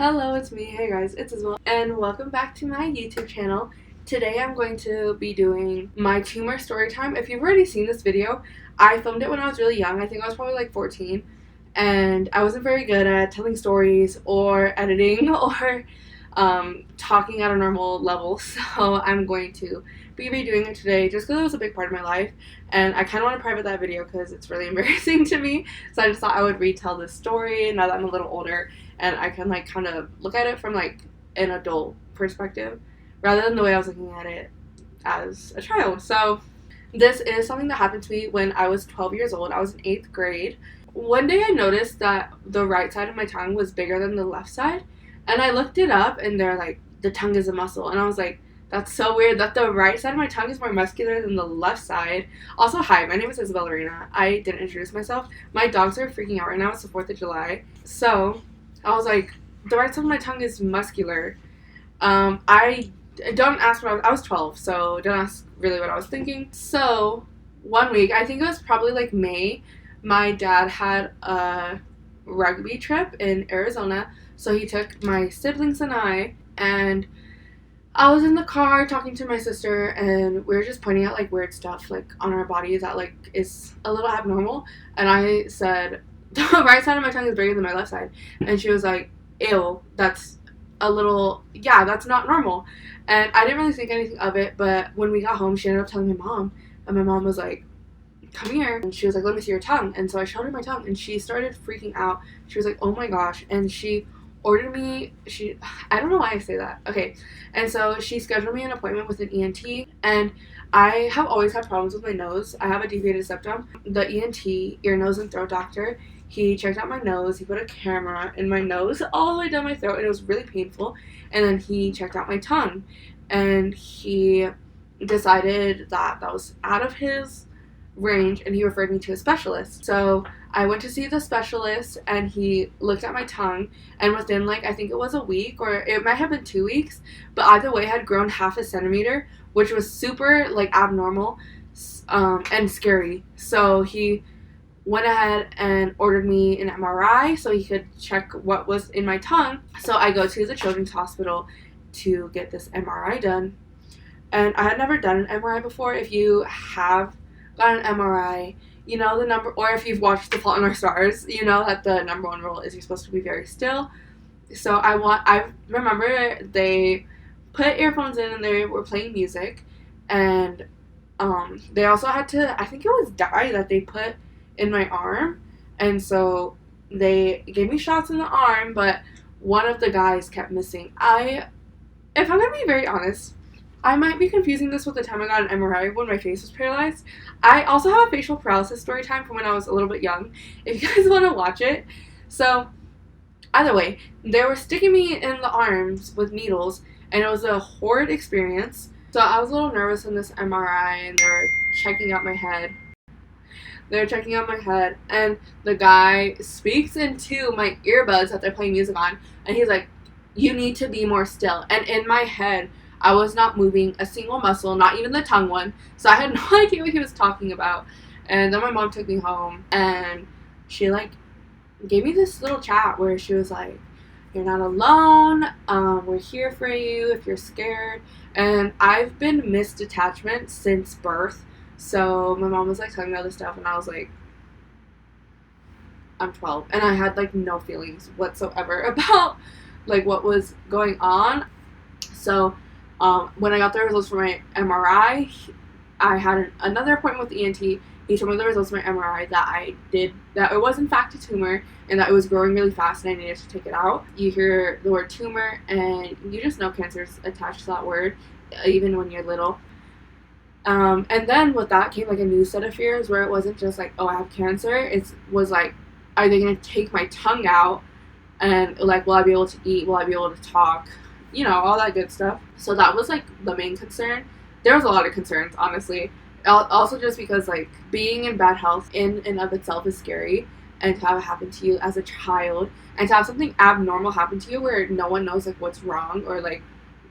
Hello, it's me. Hey guys, it's Isabel, and welcome back to my YouTube channel. Today I'm going to be doing my tumor story time. If you've already seen this video, I filmed it when I was really young. I think I was probably like 14, and I wasn't very good at telling stories or editing or talking at a normal level, so I'm going to be redoing it today just because it was a big part of my life, and I kind of want to private that video because it's really embarrassing to me, so I just thought I would retell this story now that I'm a little older and I can like kind of look at it from like an adult perspective rather than the way I was looking at it as a child. So this is something that happened to me when I was 12 years old. I was in 8th grade. One day I noticed that the right side of my tongue was bigger than the left side, and I looked it up and they're like, the tongue is a muscle, and I was like, that's so weird that the right side of my tongue is more muscular than the left side. Also, hi, my name is Isabellerina. I didn't introduce myself. My dogs are freaking out right now. It's the 4th of July. So I was like, the right side of my tongue is muscular. I don't ask what I was 12, so don't ask really what I was thinking. So one week, I think it was probably like May, my dad had a rugby trip in Arizona, so he took my siblings and I, and I was in the car talking to my sister, and we were just pointing out like weird stuff like on our bodies that like is a little abnormal, and I said, the right side of my tongue is bigger than my left side. And she was like, ew, that's a little, yeah, that's not normal. And I didn't really think anything of it, but when we got home, she ended up telling my mom. And my mom was like, come here. And she was like, let me see your tongue. And so I showed her my tongue, and she started freaking out. She was like, oh my gosh. And she ordered me, I don't know why I say that. Okay. And so she scheduled me an appointment with an ENT, and I have always had problems with my nose. I have a deviated septum. The ENT, ear, nose, and throat doctor, he checked out my nose. He put a camera in my nose all the way down my throat, and it was really painful. And then he checked out my tongue, and he decided that that was out of his range, and he referred me to a specialist. So I went to see the specialist, and he looked at my tongue, and within like, I think it was a week, or it might have been 2 weeks, but either way, I had grown half a centimeter, which was super like abnormal and scary. So he went ahead and ordered me an MRI so he could check what was in my tongue. So I go to the children's hospital to get this MRI done, and I had never done an MRI before. If you have got an MRI, you know the number, or if you've watched The Fault in Our Stars, you know that the number one rule is you're supposed to be very still. So I remember they put earphones in and they were playing music, and they also had to, I think it was dye that they put in my arm, and so they gave me shots in the arm, but one of the guys kept missing. If I'm gonna be very honest, I might be confusing this with the time I got an MRI when my face was paralyzed. I also have a facial paralysis story time from when I was a little bit young, if you guys want to watch it. So either way, they were sticking me in the arms with needles, and it was a horrid experience. So I was a little nervous in this MRI, and they were checking out my head. And the guy speaks into my earbuds that they're playing music on, and he's like, you need to be more still. And in my head, I was not moving a single muscle, not even the tongue one, so I had no idea what he was talking about. And then my mom took me home, and she like gave me this little chat where she was like, you're not alone, we're here for you if you're scared. And I've been misdetachment since birth. So my mom was like telling me all this stuff, and I was like, I'm 12, and I had like no feelings whatsoever about like what was going on. So when I got the results for my MRI, I had another appointment with the ENT. He told me the results of my MRI that it was in fact a tumor, and that it was growing really fast, and I needed to take it out. You hear the word tumor, and you just know cancer's attached to that word, even when you're little. And then with that came like a new set of fears, where it wasn't just like, oh, I have cancer. It was like, are they going to take my tongue out? And like, will I be able to eat? Will I be able to talk? You know, all that good stuff. So that was like the main concern. There was a lot of concerns, honestly. Also just because like being in bad health in and of itself is scary, and to have it happen to you as a child, and to have something abnormal happen to you where no one knows like what's wrong or like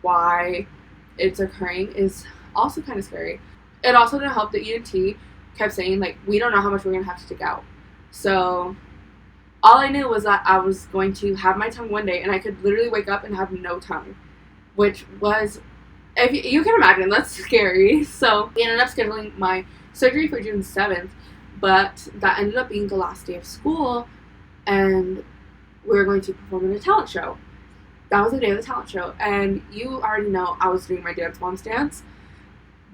why it's occurring is also kind of scary. It also didn't help that ENT kept saying like, we don't know how much we're gonna have to take out. So All I knew was that I was going to have my tongue one day, and I could literally wake up and have no tongue, which was, if you can imagine, that's scary. So we ended up scheduling my surgery for June 7th, but that ended up being the last day of school, and we were going to perform in a talent show. That was the day of the talent show, and you already know I was doing my Dance Moms dance,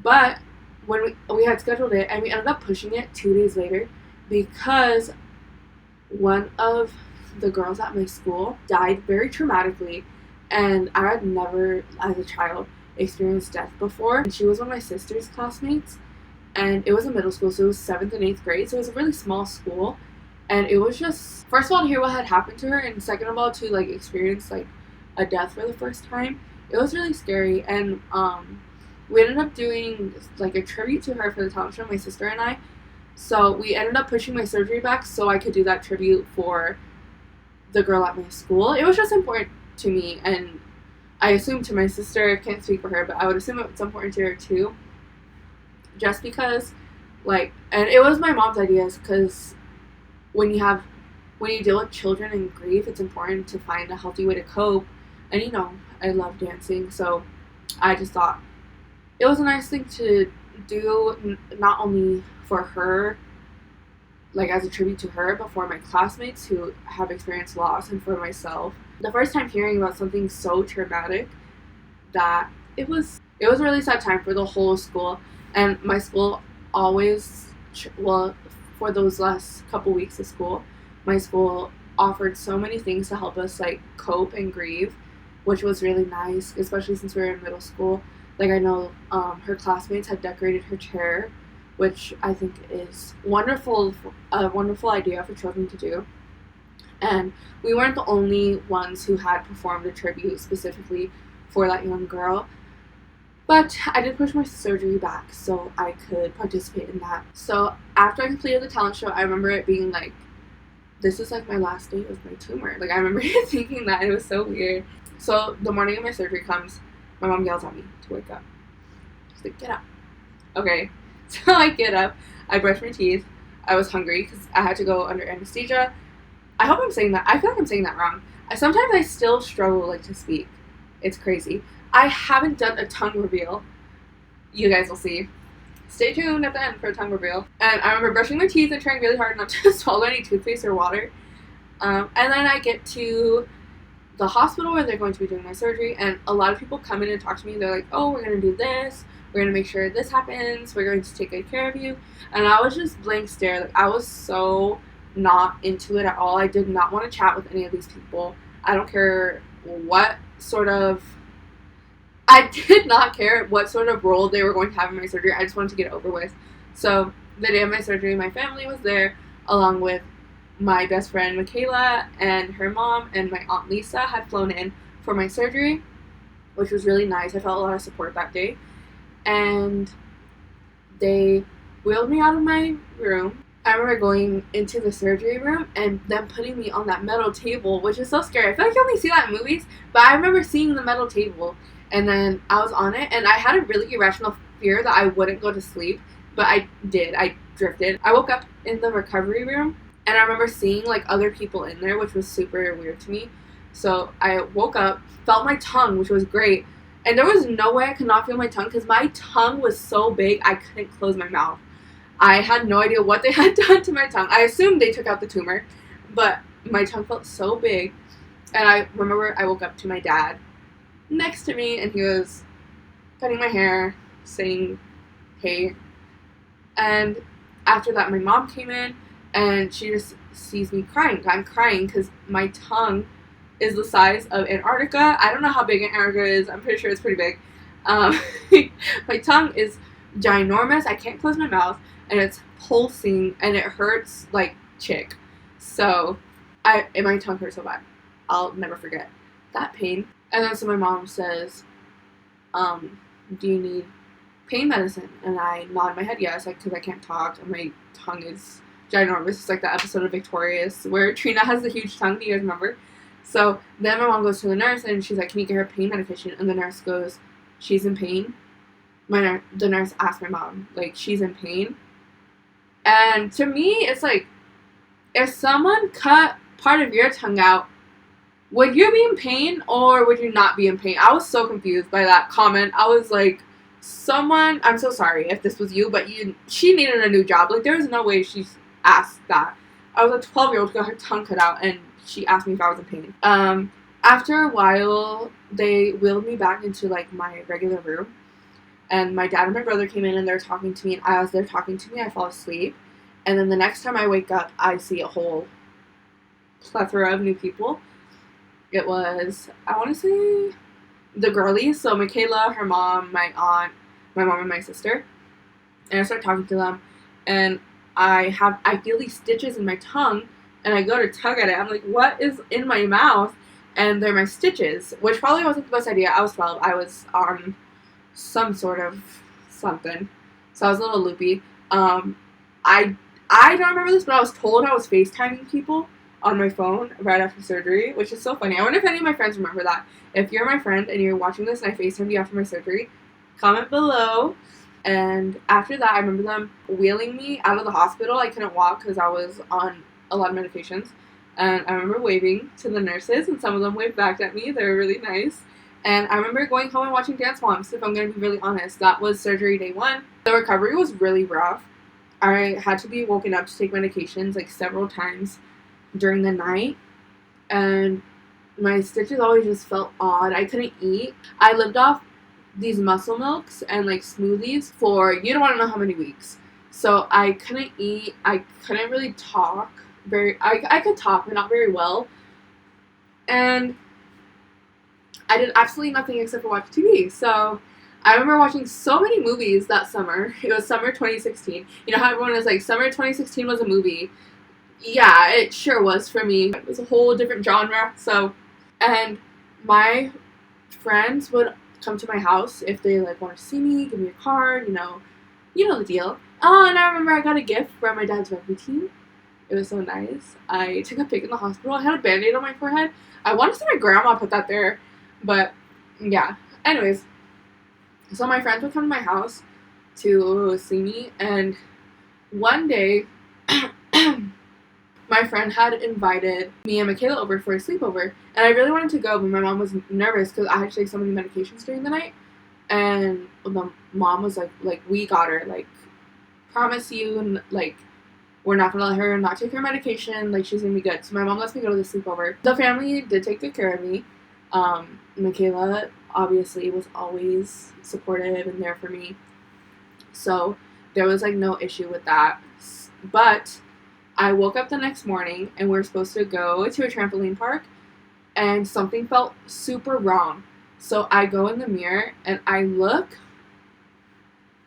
but when we had scheduled it, and we ended up pushing it 2 days later because one of the girls at my school died very traumatically, and I had never, as a child, experienced death before. And she was one of my sister's classmates, and it was a middle school, so it was 7th and 8th grade, so it was a really small school, and it was just, first of all, to hear what had happened to her, and second of all, to, like, experience, like, a death for the first time. It was really scary, and we ended up doing, like, a tribute to her for the talent show, my sister and I. So we ended up pushing my surgery back so I could do that tribute for the girl at my school. It was just important to me, and I assume to my sister, can't speak for her, but I would assume it's important to her too. Just because, like, and it was my mom's ideas, because when you deal with children and grief, it's important to find a healthy way to cope. And, you know, I love dancing, so I just thought it was a nice thing to do, not only for her, like, as a tribute to her, but for my classmates who have experienced loss, and for myself. The first time hearing about something so traumatic, that it was a really sad time for the whole school. And my school always, well, for those last couple weeks of school, my school offered so many things to help us, like, cope and grieve, which was really nice, especially since we were in middle school. Like, I know her classmates had decorated her chair, which I think is wonderful, a wonderful idea for children to do. And we weren't the only ones who had performed a tribute specifically for that young girl. But I did push my surgery back so I could participate in that. So after I completed the talent show, I remember it being like, this is like my last day with my tumor. Like, I remember thinking that, it was so weird. So the morning of my surgery comes, my mom yells at me to wake up. She's like, get up. Okay. So I get up, I brush my teeth, I was hungry because I had to go under anesthesia. I hope I'm saying that, I feel like I'm saying that wrong. Sometimes I still struggle, like, to speak. It's crazy. I haven't done a tongue reveal. You guys will see. Stay tuned at the end for a tongue reveal. And I remember brushing my teeth and trying really hard not to swallow any toothpaste or water. And then I get to the hospital where they're going to be doing my surgery, and a lot of people come in and talk to me. They're like, oh, we're going to do this. We're going to make sure this happens. We're going to take good care of you. And I was just blank stare. Like, I was so not into it at all. I did not want to chat with any of these people. I don't care what sort of... I did not care what sort of role they were going to have in my surgery. I just wanted to get it over with. So the day of my surgery, my family was there, along with my best friend Michaela and her mom, and my aunt Lisa had flown in for my surgery, which was really nice. I felt a lot of support that day. And they wheeled me out of my room. I remember going into the surgery room and them putting me on that metal table, which is so scary. I feel like you only see that in movies, but I remember seeing the metal table, and then I was on it, and I had a really irrational fear that I wouldn't go to sleep, but I did. I drifted. I woke up in the recovery room, and I remember seeing, like, other people in there, which was super weird to me. So I woke up, felt my tongue, which was great. And there was no way I could not feel my tongue, because my tongue was so big I couldn't close my mouth. I had no idea what they had done to my tongue. I assumed they took out the tumor, but my tongue felt so big. And I remember I woke up to my dad next to me, and he was cutting my hair, saying, hey. And after that, my mom came in, and she just sees me crying. I'm crying because my tongue is the size of Antarctica. I don't know how big Antarctica is. I'm pretty sure it's pretty big. My tongue is ginormous. I can't close my mouth, and it's pulsing, and it hurts like chick. So, my tongue hurts so bad. I'll never forget that pain. And then so my mom says, do you need pain medicine? And I nod my head yes, like, because I can't talk, and my tongue is ginormous. It's like the episode of Victorious where Trina has the huge tongue. Do you guys remember? So then my mom goes to the nurse, and she's like, can you get her pain medication? And the nurse goes, she's in pain? The nurse asked my mom, like, she's in pain? And to me, it's like, if someone cut part of your tongue out, would you be in pain or would you not be in pain? I was so confused by that comment. I was like, I'm so sorry if this was you, but she needed a new job. Like, there was no way she asked that. I was a 12-year-old who got her tongue cut out, and she asked me if I was in pain. After a while, they wheeled me back into, like, my regular room, and my dad and my brother came in, and they're talking to me, and as they're talking to me, I fall asleep, and then the next time I wake up, I see a whole plethora of new people. It was, I want to say, the girlies, so Michaela, her mom, my aunt, my mom, and my sister, and I start talking to them, and I feel these stitches in my tongue, and I go to tug at it. I'm like, what is in my mouth? And they're my stitches, which probably wasn't the best idea. I was 12. I was on some sort of something, so I was a little loopy. I don't remember this, but I was told I was FaceTiming people on my phone right after surgery, which is so funny. I wonder if any of my friends remember that. If you're my friend and you're watching this and I FaceTimed you after my surgery, comment below. And after that, I remember them wheeling me out of the hospital. I couldn't walk because I was on a lot of medications. And I remember waving to the nurses, and some of them waved back at me. They were really nice. And I remember going home and watching Dance Moms, if I'm going to be really honest. That was surgery day 1. The recovery was really rough. I had to be woken up to take medications, like, several times during the night. And my stitches always just felt odd. I couldn't eat. I lived off these muscle milks and, like, smoothies for you don't want to know how many weeks. So I couldn't eat. I couldn't really talk. I could talk, but not very well. And I did absolutely nothing except for watch TV. So I remember watching so many movies that summer. It was summer 2016. You know how everyone is like, summer 2016 was a movie. Yeah, it sure was for me. It was a whole different genre. And my friends would come to my house if they, like, want to see me, give me a card, you know the deal. Oh, and I remember I got a gift from my dad's rugby team. It was so nice. I took a pic in the hospital. I had a Band-Aid on my forehead. I want to say my grandma put that there, but yeah. Anyways, so my friends would come to my house to see me, and one day, my friend had invited me and Michaela over for a sleepover, and I really wanted to go, but my mom was nervous because I had to take so many medications during the night, and the mom was like, we got her, like, promise you, like, we're not gonna let her not take her medication, like, she's gonna be good. So my mom lets me go to the sleepover. The family did take good care of me. Michaela obviously was always supportive and there for me, so there was, like, no issue with that. But I woke up the next morning and we were supposed to go to a trampoline park, and something felt super wrong. So I go in the mirror and I look.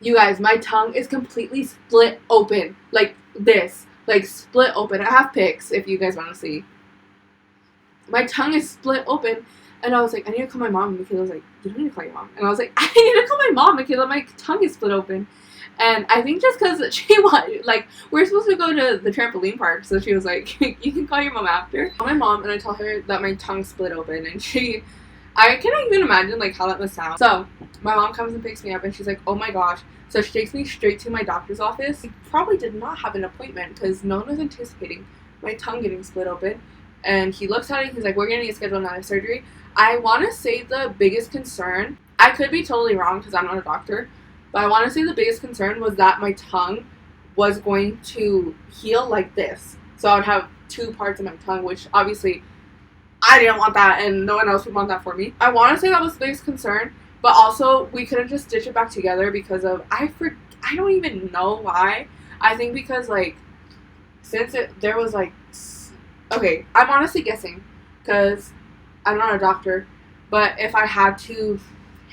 You guys, my tongue is completely split open. Like this. Like, split open. I have pics if you guys want to see. My tongue is split open. And I was like, I need to call my mom. And Michaela was like, you don't need to call your mom. And I was like, I need to call my mom, Michaela. My tongue is split open. And I think just because she wanted, like, we're supposed to go to the trampoline park. So she was like, you can call your mom after. I call my mom and I tell her that my tongue split open. And I cannot even imagine, like, how that must sound. So my mom comes and picks me up and she's like, oh my gosh. So she takes me straight to my doctor's office. I probably did not have an appointment because no one was anticipating my tongue getting split open. And he looks at it, he's like, we're going to get scheduled another surgery. I want to say the biggest concern, I could be totally wrong because I'm not a doctor, but I want to say the biggest concern was that my tongue was going to heal like this. So I would have 2 parts of my tongue, which obviously I didn't want that, and no one else would want that for me. I want to say that was the biggest concern, but also we couldn't just stitch it back together because of, I don't even know why. I think because, like, since there was, like, okay, I'm honestly guessing because I'm not a doctor, but if I had to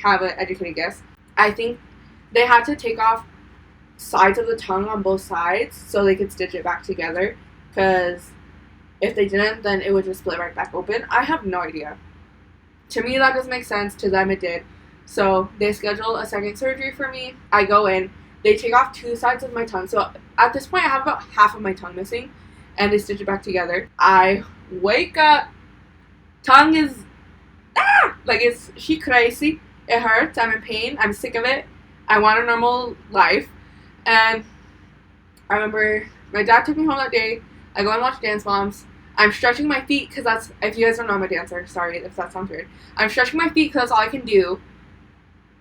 have an educated guess, I think they had to take off sides of the tongue on both sides so they could stitch it back together, because if they didn't, then it would just split right back open. I have no idea. To me, that doesn't make sense. To them, it did. So they schedule a second surgery for me. I go in. They take off 2 sides of my tongue. So at this point, I have about half of my tongue missing, and they stitch it back together. I wake up. Tongue is, like, she crazy. It hurts. I'm in pain. I'm sick of it. I want a normal life. And I remember my dad took me home that day. I go and watch Dance Moms. I'm stretching my feet because that's, if you guys don't know, I'm a dancer. Sorry if that sounds weird. I'm stretching my feet because that's all I can do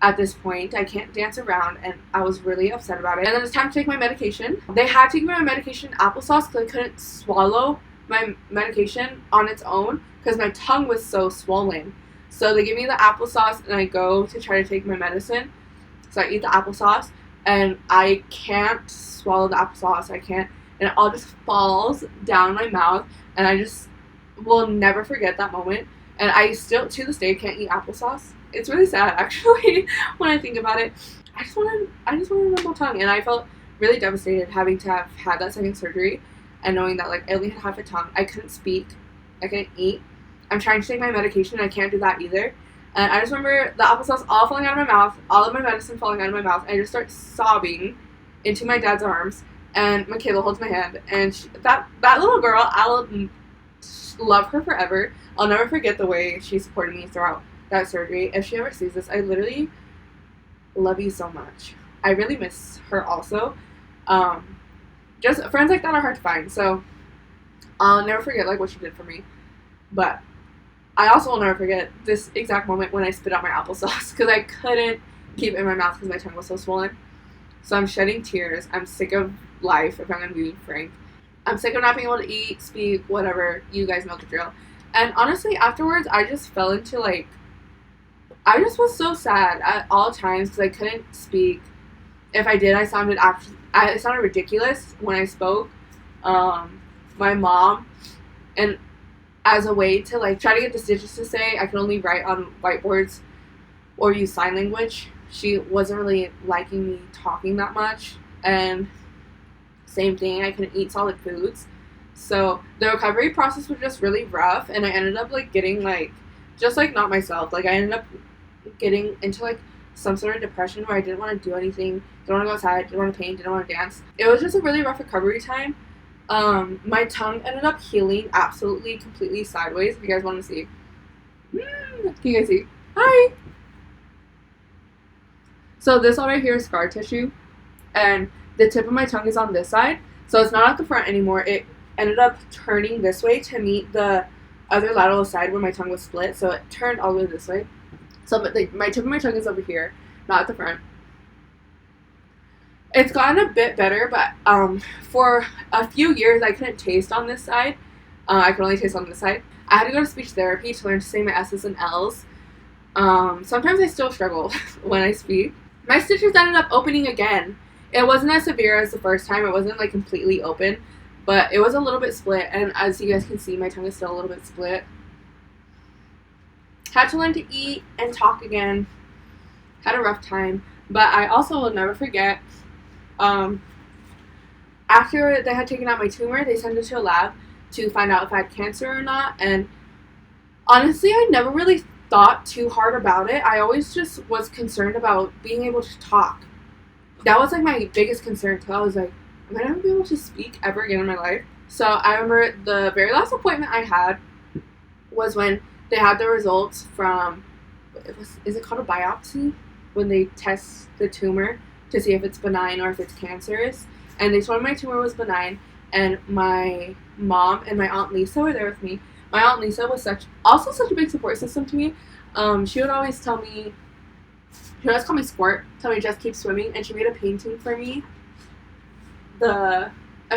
at this point. I can't dance around, and I was really upset about it. And then it's time to take my medication. They had to give me my medication applesauce because I couldn't swallow my medication on its own because my tongue was so swollen. So they give me the applesauce, and I go to try to take my medicine. So I eat the applesauce, and I can't swallow the applesauce. I can't, and it all just falls down my mouth, and I just will never forget that moment. And I still, to this day, can't eat applesauce. It's really sad, actually, when I think about it. I just wanted a normal tongue, and I felt really devastated having to have had that second surgery, and knowing that, like, I only had half a tongue. I couldn't speak. I couldn't eat. I'm trying to take my medication, and I can't do that either. And I just remember the applesauce all falling out of my mouth, all of my medicine falling out of my mouth, and I just start sobbing into my dad's arms, and Michaela holds my hand, and that little girl, I'll love her forever. I'll never forget the way she supported me throughout that surgery. If she ever sees this, I literally love you so much. I really miss her also. Just friends like that are hard to find, so I'll never forget, like, what she did for me. But I also will never forget this exact moment when I spit out my applesauce because I couldn't keep it in my mouth because my tongue was so swollen. So I'm shedding tears. I'm sick of life, if I'm going to be frank. I'm sick of not being able to eat, speak, whatever. You guys know the drill. And honestly, afterwards, I just fell into, like, I just was so sad at all times because I couldn't speak. If I did, I sounded ridiculous when I spoke. My mom, and as a way to, like, try to get the stitches to say, I could only write on whiteboards or use sign language. She wasn't really liking me talking that much, and same thing, I couldn't eat solid foods. So the recovery process was just really rough, and I ended up, like, getting, like, just, like, not myself. Like, I ended up getting into, like, some sort of depression where I didn't want to do anything, didn't want to go outside, didn't want to paint, didn't want to dance. It was just a really rough recovery time. My tongue ended up healing absolutely, completely sideways, if you guys want to see. Can you guys see? Hi! So this all right here is scar tissue, and the tip of my tongue is on this side, so it's not at the front anymore. It ended up turning this way to meet the other lateral side where my tongue was split, so it turned all the way this way. So my tip of my tongue is over here, not at the front. It's gotten a bit better, but for a few years I couldn't taste on this side. I could only taste on this side. I had to go to speech therapy to learn to say my S's and L's. Sometimes I still struggle when I speak. My stitches ended up opening again. It wasn't as severe as the first time. It wasn't, like, completely open, but it was a little bit split, and as you guys can see, my tongue is still a little bit split. Had to learn to eat and talk again. Had a rough time, but I also will never forget, after they had taken out my tumor, they sent it to a lab to find out if I had cancer or not, and honestly, I never really thought too hard about it. I always just was concerned about being able to talk. That was, like, my biggest concern, because I was like, am I never going to be able to speak ever again in my life? So I remember the very last appointment I had was when they had the results from, is it called a biopsy? When they test the tumor to see if it's benign or if it's cancerous. And they told me my tumor was benign, and my mom and my Aunt Lisa were there with me. My Aunt Lisa was also such a big support system to me. She would always tell me, she would always call me Squirt, tell me just keep swimming, and she made a painting for me a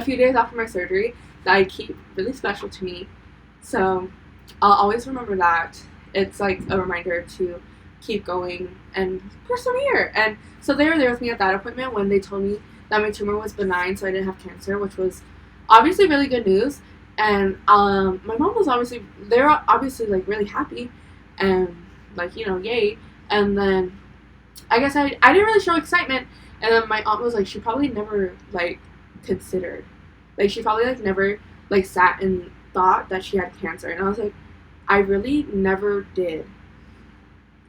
few days after my surgery that I keep really special to me. So I'll always remember that. It's like a reminder to keep going and persevere. And so they were there with me at that appointment when they told me that my tumor was benign, so I didn't have cancer, which was obviously really good news. And my mom was they were obviously, like, really happy and, like, you know, yay. And then I guess I didn't really show excitement. And then my aunt was like, she probably never, like, considered, like, she probably, like, never, like, sat and thought that she had cancer. And I was like, I really never did.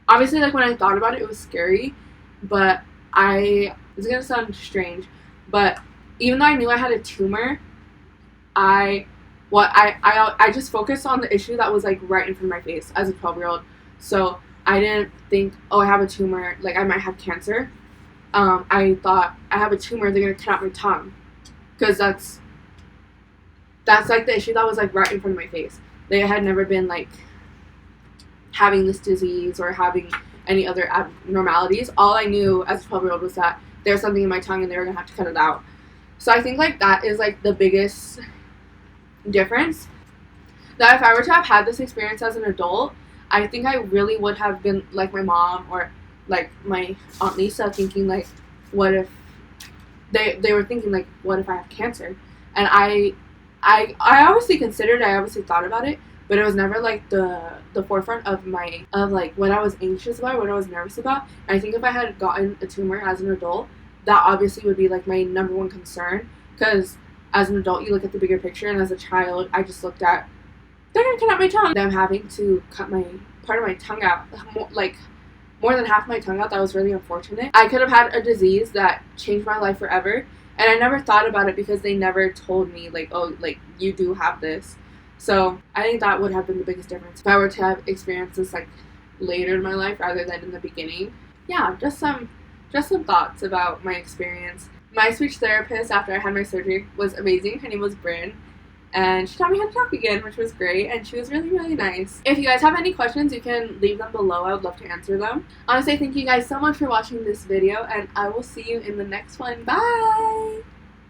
Obviously, like, when I thought about it, it was scary, but it's gonna sound strange, but even though I knew I had a tumor, I just focused on the issue that was, like, right in front of my face as a 12-year-old. So I didn't think, oh, I have a tumor, like, I might have cancer. I thought, I have a tumor, they're gonna cut out my tongue, because that's that's like the issue that was like right in front of my face. They had never been like having this disease or having any other abnormalities. All I knew as a 12-year-old was that there's something in my tongue and they were gonna have to cut it out. So I think like that is like the biggest difference. That if I were to have had this experience as an adult, I think I really would have been like my mom or like my Aunt Lisa, thinking like, what if they were thinking like, what if I have cancer? And I obviously considered, I obviously thought about it, but it was never like the forefront of like what I was anxious about, what I was nervous about. And I think if I had gotten a tumor as an adult, that obviously would be like my number one concern, because as an adult you look at the bigger picture, and as a child I just looked at, they're gonna cut out my tongue, them having to cut my part of my tongue out, like more than half my tongue out. That was really unfortunate. I could have had a disease that changed my life forever, and I never thought about it because they never told me like, oh, like you do have this. So I think that would have been the biggest difference if I were to have experienced this like later in my life rather than in the beginning. Yeah, just some thoughts about my experience. My speech therapist after I had my surgery was amazing. Her name was Bryn, and she taught me how to talk again, which was great, and she was really, really nice. If you guys have any questions, you can leave them below. I would love to answer them. Honestly, thank you guys so much for watching this video, and I will see you in the next one. Bye!